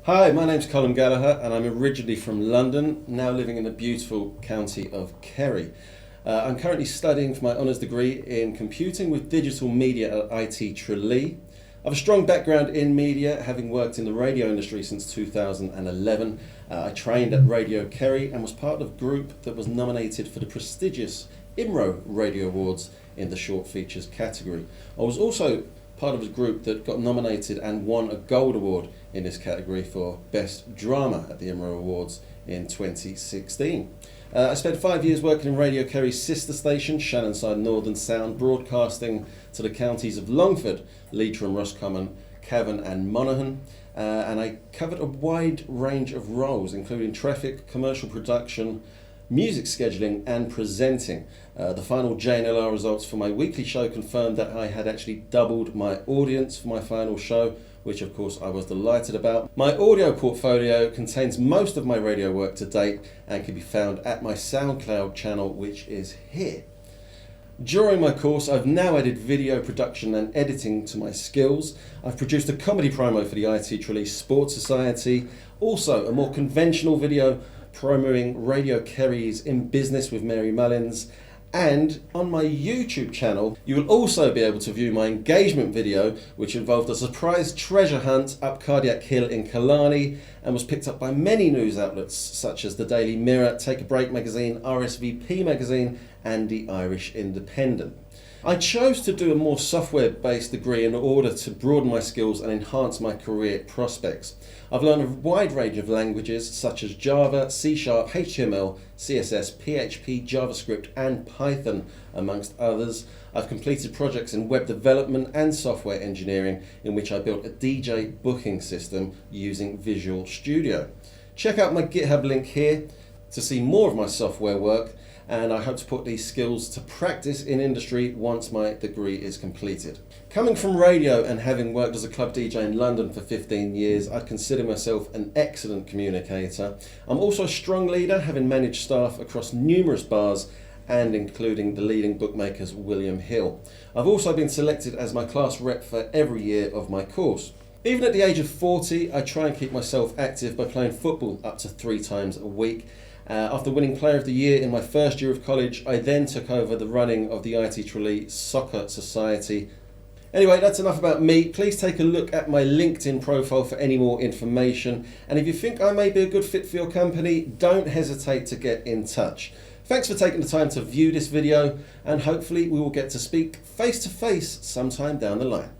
Hi, my name's Colm Gallagher and I'm originally from London, now living in the beautiful county of Kerry. I'm currently studying for my honours degree in computing with digital media at IT Tralee. I have a strong background in media, having worked in the radio industry since 2011. I trained at Radio Kerry and was part of a group that was nominated for the prestigious IMRO Radio Awards in the short features category. I was also part of a group that got nominated and won a gold award in this category for Best Drama at the IMRO Awards in 2016. I spent 5 years working in Radio Kerry's sister station, Shannonside Northern Sound, broadcasting to the counties of Longford, Leitrim, Roscommon, Cavan and Monaghan. And I covered a wide range of roles, including traffic, commercial production, music scheduling and presenting. The final JNLR results for my weekly show confirmed that I had actually doubled my audience for my final show, which of course I was delighted about. My audio portfolio contains most of my radio work to date and can be found at my SoundCloud channel, which is here. During my course, I've now added video production and editing to my skills. I've produced a comedy promo for the IT Tralee Sports Society, also a more conventional video promoting Radio Kerry's In Business with Mary Mullins, and on my YouTube channel you will also be able to view my engagement video, which involved a surprise treasure hunt up Cardiac Hill in Killarney and was picked up by many news outlets such as the Daily Mirror, Take a Break magazine, RSVP magazine and the Irish Independent. I chose to do a more software-based degree in order to broaden my skills and enhance my career prospects. I've learned a wide range of languages such as Java, C#, HTML, CSS, PHP, JavaScript and Python, amongst others. I've completed projects in web development and software engineering in which I built a DJ booking system using Visual Studio. Check out my GitHub link here to see more of my software work, and I hope to put these skills to practice in industry once my degree is completed. Coming from radio and having worked as a club DJ in London for 15 years, I consider myself an excellent communicator. I'm also a strong leader, having managed staff across numerous bars and including the leading bookmakers William Hill. I've also been selected as my class rep for every year of my course. Even at the age of 40, I try and keep myself active by playing football up to 3 times a week. After winning Player of the Year in my first year of college, I then took over the running of the IT Tralee Soccer Society. Anyway, that's enough about me. Please take a look at my LinkedIn profile for any more information. And if you think I may be a good fit for your company, don't hesitate to get in touch. Thanks for taking the time to view this video, and hopefully we will get to speak face to face sometime down the line.